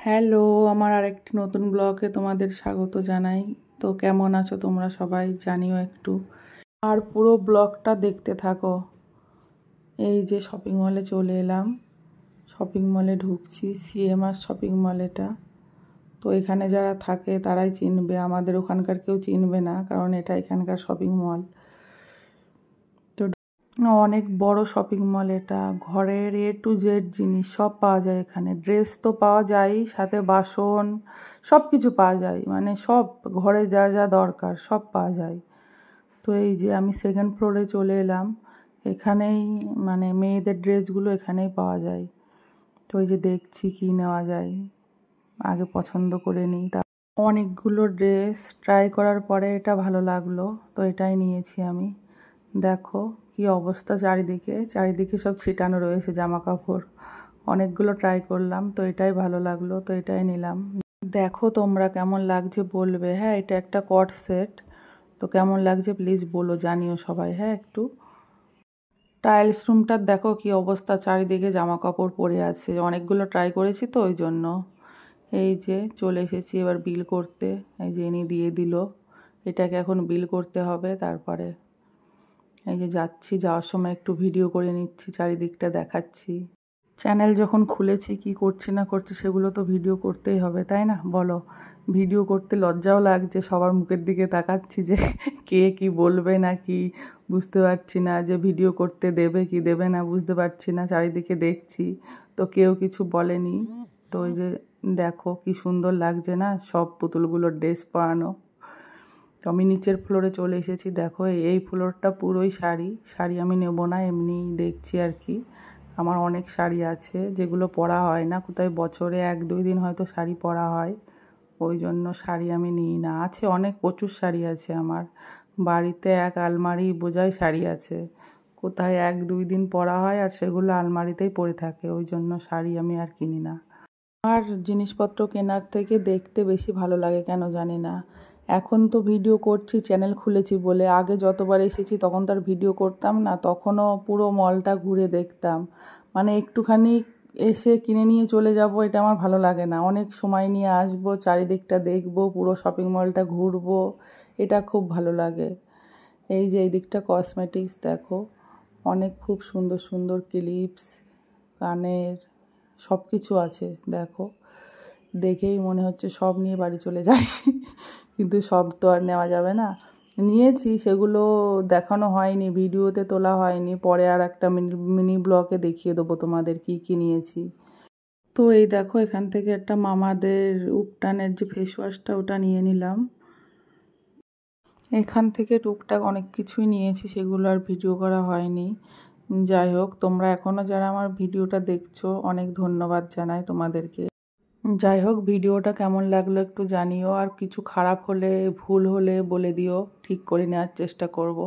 Hello, আমার আরেকটি নতুন ব্লগে তোমাদের স্বাগত জানাই। তো কেমন আছো তোমরা সবাই জানিও একটু, আর পুরো ব্লগটা দেখতে থাকো। এই যে শপিং মলে চলে এলাম, শপিং মলে ঢুকছি, সিএমআর শপিং মল এটা। তো এখানে যারা থাকে তারাই চিনবে, আমাদের ওখানকার কেউ চিনবে না, কারণ এটা এখানকার শপিং মল। তো অনেক বড় শপিং মল এটা, ঘরের A to Z জিনিস সব পাওয়া যায় এখানে। ড্রেস তো পাওয়া যায়, সাথে বাসন সব কিছু পাওয়া যায়, মানে সব ঘরে যা যা দরকার সব পাওয়া যায়। তো এই যে আমি সেকেন্ড ফ্লোরে চলে এলাম, এখানেই মানে মেয়েদের ড্রেসগুলো এখানেই পাওয়া যায়। তো এই যে দেখছি কি নেওয়া যায়, আগে পছন্দ করে নিই। তা অনেকগুলো ড্রেস ট্রাই করার পরে এটা ভালো লাগলো, তো এটাই নিয়েছি আমি। দেখো কি অবস্থা, চারিদিকে সব ছিটানো রয়েছে জামা কাপড়। অনেকগুলো ট্রাই করলাম, তো এটাই ভালো লাগলো, তো এটাই নিলাম। দেখো তোমরা কেমন লাগছে বলবে। হ্যাঁ, এটা একটা কট সেট, তো কেমন লাগছে প্লিজ বলো, জানিও সবাই। হ্যাঁ একটু টাইলস রুমটার দেখো কি অবস্থা, চারিদিকে জামা কাপড় পরে আছে। অনেকগুলো ট্রাই করেছি তো ওই জন্য। এই যে চলে এসেছি এবার বিল করতে। এই যে ইনি দিয়ে দিল, এটাকে এখন বিল করতে হবে। তারপরে এই যে যাচ্ছি, যাওয়ার সময় একটু ভিডিও করে নিচ্ছি, চারিদিকটা দেখাচ্ছি। চ্যানেল যখন খুলেছি, কি করছি না করছি সেগুলো তো ভিডিও করতেই হবে, তাই না বলো। ভিডিও করতে লজ্জাও লাগছে, সবার মুখের দিকে তাকাচ্ছি যে কে কি বলবে না কি বুঝতে পারছি না, যে ভিডিও করতে দেবে কি দেবে না বুঝতে পারছি না। চারিদিকে দেখছি তো কেউ কিছু বলেনি। তো ওই যে দেখো কি সুন্দর লাগছে না, সব পুতুলগুলোর ড্রেস পরানো। তো আমি নিচের ফ্লোরে চলে এসেছি। দেখো এই ফ্লোরটা পুরোই শাড়ি আমি নেব না, এমনি দেখছি আর কি। আমার অনেক শাড়ি আছে যেগুলো পরা হয় না, কোথায় বছরে 1-2 দিন হয়তো শাড়ি পরা হয়, ওই জন্য শাড়ি আমি নিই না। আছে অনেক, প্রচুর শাড়ি আছে আমার বাড়িতে, এক আলমারি বোঝাই শাড়ি আছে। কোথায় 1-2 দিন পরা হয় আর সেগুলো আলমারিতেই পড়ে থাকে, ওই জন্য শাড়ি আমি আর কিনি না। আর জিনিসপত্র কেনার থেকে দেখতে বেশি ভালো লাগে, কেন জানি না। এখন তো ভিডিও করছি, চ্যানেল খুলেছি বলে। আগে যতবার এসেছি তখন তো আর ভিডিও করতাম না, তখনও পুরো মলটা ঘুরে দেখতাম। মানে একটুখানি এসে কিনে নিয়ে চলে যাব, এটা আমার ভালো লাগে না। অনেক সময় নিয়ে আসবো, চারিদিকটা দেখবো, পুরো শপিং মলটা ঘুরবো, এটা খুব ভালো লাগে। এই যে এই দিকটা কসমেটিক্স দেখো, অনেক খুব সুন্দর সুন্দর ক্লিপস, কানের সব কিছু আছে। দেখো দেখেই মনে হচ্ছে সব নিয়ে বাড়ি চলে যায় কিন্তু সব তো আর নেওয়া যাবে না। নিয়েছি, সেগুলো দেখানো হয়নি, ভিডিওতে তোলা হয়নি, পরে আর একটা মিনি ব্লগে দেখিয়ে দেবো তোমাদের কি কি নিয়েছি। তো এই দেখো এখান থেকে একটা মামাদের উপটানের যে ফেস ওয়াশটা ওটা নিয়ে নিলাম। এখান থেকে টুকটাক অনেক কিছুই নিয়েছি, সেগুলো আর ভিডিও করা হয়নি। যাই হোক, তোমরা এখনও যারা আমার ভিডিওটা দেখছো অনেক ধন্যবাদ জানাই তোমাদেরকে। যাই হোক, ভিডিওটা কেমন লাগলো একটু জানিও, আর কিছু খারাপ হলে ভুল হলে বলে দিও, ঠিক করে নেওয়ার চেষ্টা করব।